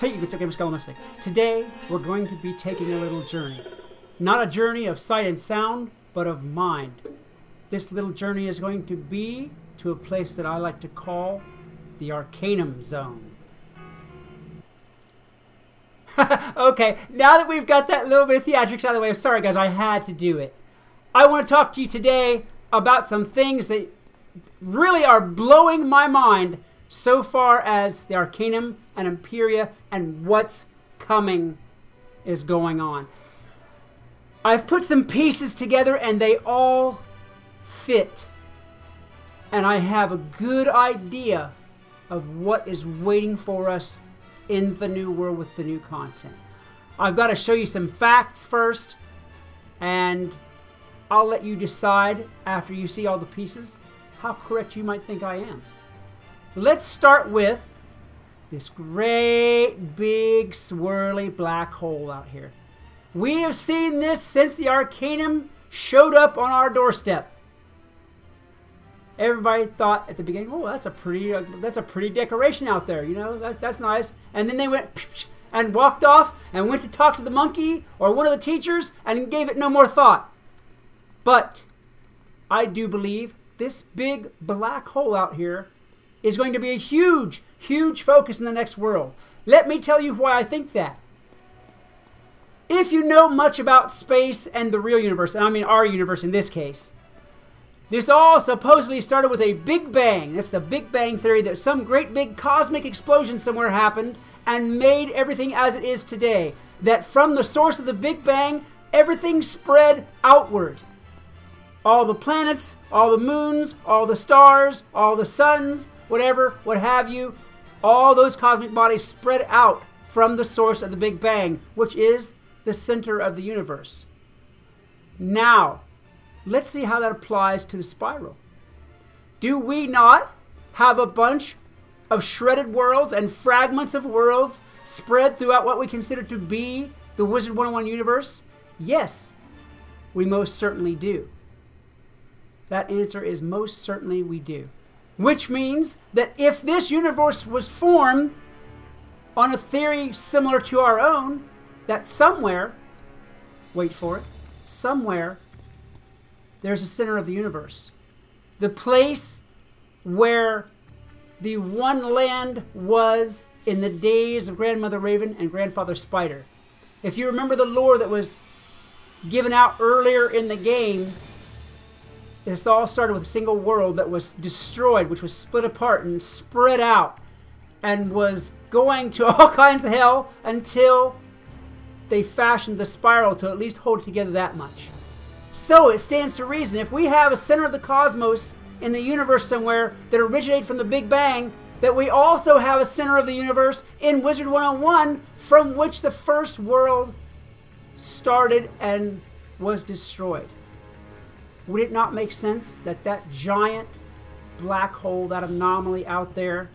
Hey, what's up, Skelemystyk? Today, we're going to be taking a little journey. Not a journey of sight and sound, but of mind. This little journey is going to be to a place that I like to call the Arcanum Zone. Okay, now that we've got that little bit of theatrics out of the way, I'm sorry guys, I had to do it. I want to talk to you today about some things that really are blowing my mind so far as the Arcanum and Empyrea and what's coming is going on. I've put some pieces together and they all fit. And I have a good idea of what is waiting for us in the new world with the new content. I've got to show you some facts first, and I'll let you decide after you see all the pieces how correct you might think I am. Let's start with this great big swirly black hole out here. We have seen this since the Arcanum showed up on our doorstep. Everybody thought at the beginning, oh, that's a pretty decoration out there, you know, that's nice. And then they went and walked off and went to talk to the monkey or one of the teachers and gave it no more thought. But I do believe this big black hole out here is going to be a huge, huge focus in the next world. Let me tell you why I think that. If you know much about space and the real universe, and I mean our universe in this case, this all supposedly started with a Big Bang. That's the Big Bang theory, that some great big cosmic explosion somewhere happened and made everything as it is today. That from the source of the Big Bang, everything spread outward. All the planets, all the moons, all the stars, all the suns, whatever, what have you, all those cosmic bodies spread out from the source of the Big Bang, which is the center of the universe. Now, let's see how that applies to the spiral. Do we not have a bunch of shredded worlds and fragments of worlds spread throughout what we consider to be the Wizard101 universe? Yes, we most certainly do. That answer is most certainly we do. Which means that if this universe was formed on a theory similar to our own, that somewhere, wait for it, somewhere, there's a center of the universe. The place where the one land was in the days of Grandmother Raven and Grandfather Spider. If you remember the lore that was given out earlier in the game, this all started with a single world that was destroyed, which was split apart and spread out and was going to all kinds of hell until they fashioned the spiral to at least hold it together that much. So it stands to reason, if we have a center of the cosmos in the universe somewhere that originated from the Big Bang, that we also have a center of the universe in Wizard101 from which the first world started and was destroyed. Would it not make sense that that giant black hole, that anomaly out there,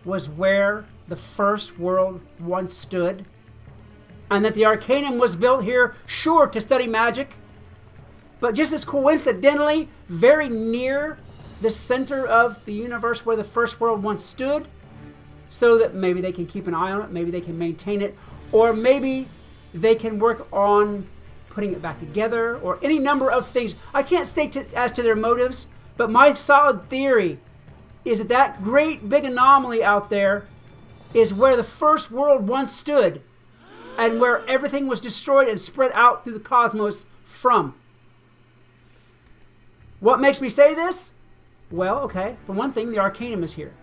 was where the first world once stood? And that the Arcanum was built here, sure, to study magic, but just as coincidentally, very near the center of the universe where the first world once stood, so that maybe they can keep an eye on it, maybe they can maintain it, or maybe they can work on putting it back together, or any number of things. I can't state as to their motives, but my solid theory is that that great big anomaly out there is where the first world once stood and where everything was destroyed and spread out through the cosmos from. What makes me say this? Well, okay, for one thing, the Arcanum is here.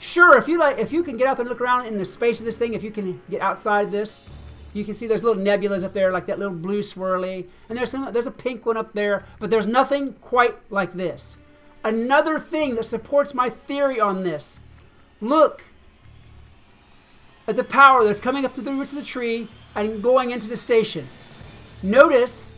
Sure, if you can get out there and look around in the space of this thing, if you can get outside this, you can see there's little nebulas up there, like that little blue swirly, and there's a pink one up there, but there's nothing quite like this. Another thing that supports my theory on this, look at the power that's coming up through the roots of the tree and going into the station. Notice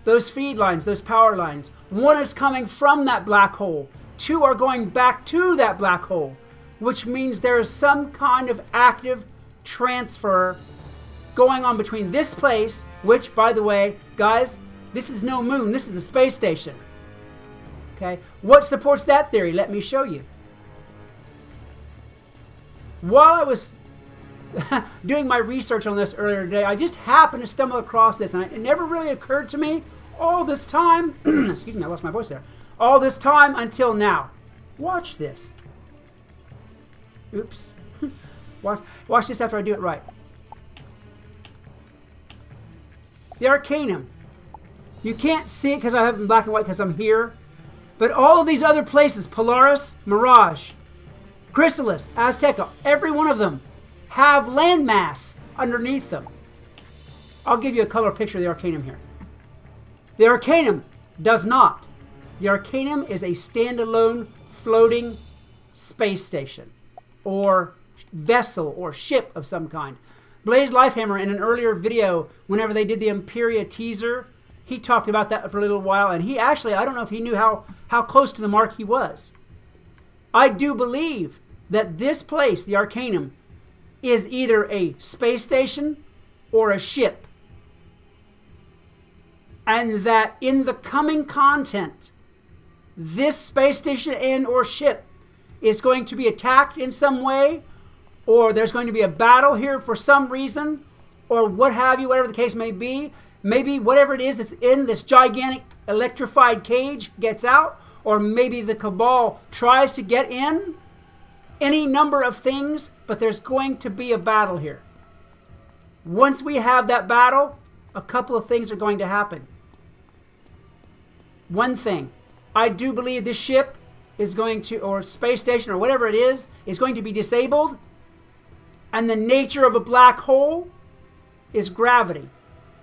those feed lines, those power lines. One is coming from that black hole. Two are going back to that black hole, which means there is some kind of active transfer going on between this place, which, by the way, guys, this is no moon, this is a space station. Okay, what supports that theory? Let me show you. While I was doing my research on this earlier today, I just happened to stumble across this, and it never really occurred to me all this time. Excuse me, I lost my voice there. All this time until now. Watch this. Oops. Watch this after I do it right. The Arcanum. You can't see it because I have it in black and white because I'm here. But all of these other places, Polaris, Mirage, Chrysalis, Azteca, every one of them have landmass underneath them. I'll give you a color picture of the Arcanum here. The Arcanum does not. The Arcanum is a standalone floating space station or vessel or ship of some kind. Blaze Lifehammer in an earlier video, whenever they did the Empyrea teaser, he talked about that for a little while, and he actually, I don't know if he knew how close to the mark he was. I do believe that this place, the Arcanum, is either a space station or a ship. And that in the coming content, this space station and or ship is going to be attacked in some way, or there's going to be a battle here for some reason, or what have you, whatever the case may be. Maybe whatever it is that's in this gigantic electrified cage gets out, or maybe the Cabal tries to get in. Any number of things, but there's going to be a battle here. Once we have that battle, a couple of things are going to happen. One thing, I do believe this ship is going to, or space station, or whatever it is going to be disabled. And the nature of a black hole is gravity.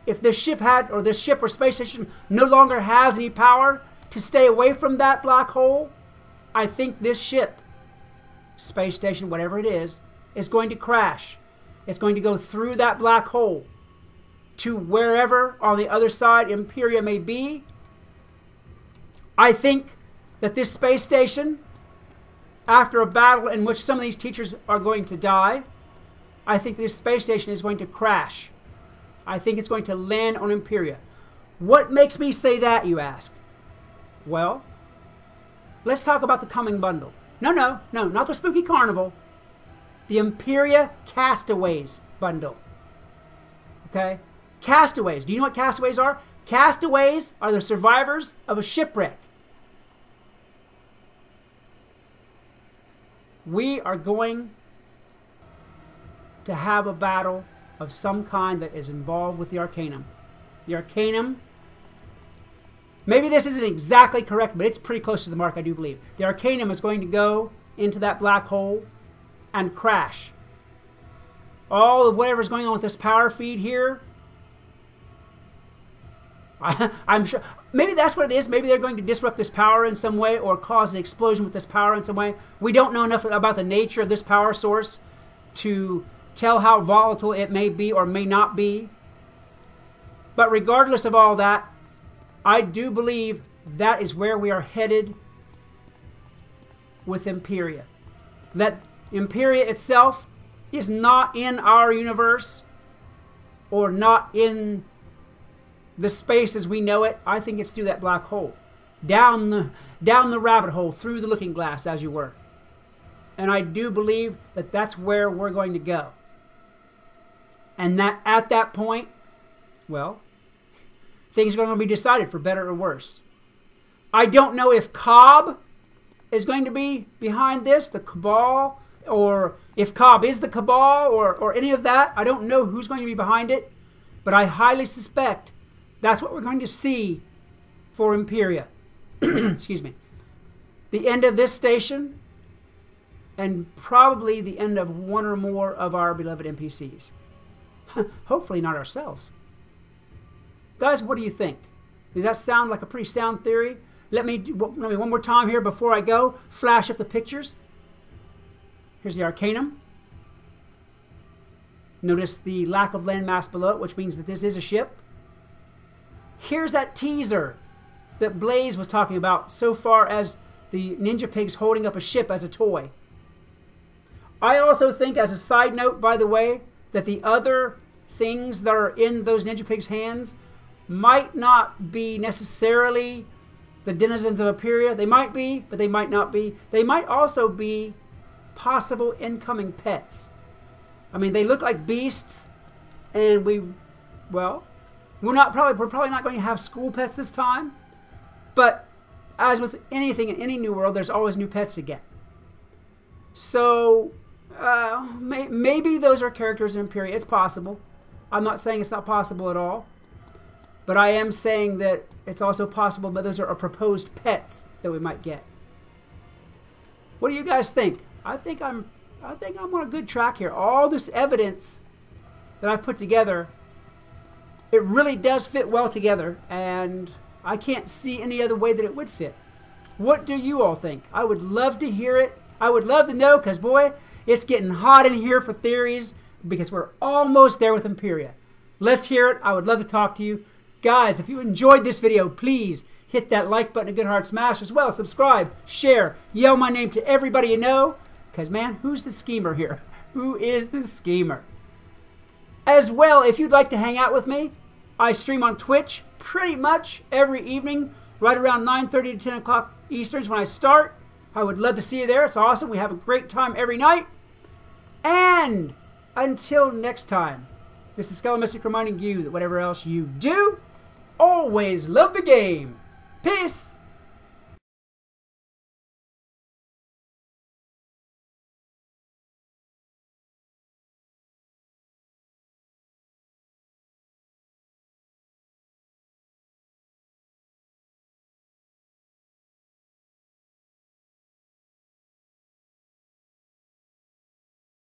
If this ship or space station no longer has any power to stay away from that black hole, I think this ship, space station, whatever it is going to crash. It's going to go through that black hole to wherever on the other side Empyrea may be. I think that this space station, after a battle in which some of these teachers are going to die, I think this space station is going to crash. I think it's going to land on Empyrea. What makes me say that, you ask? Well, let's talk about the coming bundle. No, not the Spooky Carnival. The Empyrea Castaways bundle. Okay? Castaways. Do you know what castaways are? Castaways are the survivors of a shipwreck. We are going to have a battle of some kind that is involved with the Arcanum. The Arcanum, maybe this isn't exactly correct, but it's pretty close to the mark, I do believe. The Arcanum is going to go into that black hole and crash. All of whatever's going on with this power feed here, I'm sure, maybe that's what it is. Maybe they're going to disrupt this power in some way or cause an explosion with this power in some way. We don't know enough about the nature of this power source to tell how volatile it may be or may not be. But regardless of all that, I do believe that is where we are headed with Empyrea. That Empyrea itself is not in our universe or not in the space as we know it. I think it's through that black hole. Down the rabbit hole, through the looking glass, as you were. And I do believe that that's where we're going to go. And that at that point, well, things are going to be decided for better or worse. I don't know if Cobb is going to be behind this, the Cabal, or if Cobb is the Cabal, or any of that. I don't know who's going to be behind it, but I highly suspect that's what we're going to see for Empyrea. Excuse me. The end of this station, and probably the end of one or more of our beloved NPCs. Hopefully not ourselves. Guys, what do you think? Does that sound like a pretty sound theory? Let me one more time here before I go. Flash up the pictures. Here's the Arcanum. Notice the lack of landmass below it, which means that this is a ship. Here's that teaser that Blaze was talking about so far as the Ninja Pigs holding up a ship as a toy. I also think, as a side note, by the way, that the other things that are in those Ninja Pigs' hands might not be necessarily the denizens of Empyrea. They might be, but they might not be. They might also be possible incoming pets. I mean, they look like beasts, and we're probably not going to have school pets this time. But as with anything in any new world, there's always new pets to get. So maybe those are characters in Empyrea. It's possible. I'm not saying it's not possible at all. But I am saying that it's also possible that those are proposed pets that we might get. What do you guys think? I think I'm on a good track here. All this evidence that I've put together, it really does fit well together, and I can't see any other way that it would fit. What do you all think? I would love to hear it. I would love to know, because boy, it's getting hot in here for theories, because we're almost there with Empyrea. Let's hear it. I would love to talk to you. Guys, if you enjoyed this video, please hit that like button, a good hard smash, as well as subscribe, share, yell my name to everybody you know, because man, who's the schemer here? Who is the schemer? As well, if you'd like to hang out with me, I stream on Twitch pretty much every evening, right around 9:30 to 10 o'clock Easterns when I start. I would love to see you there. It's awesome. We have a great time every night. And until next time, this is Skelemystyk reminding you that whatever else you do, always love the game. Peace!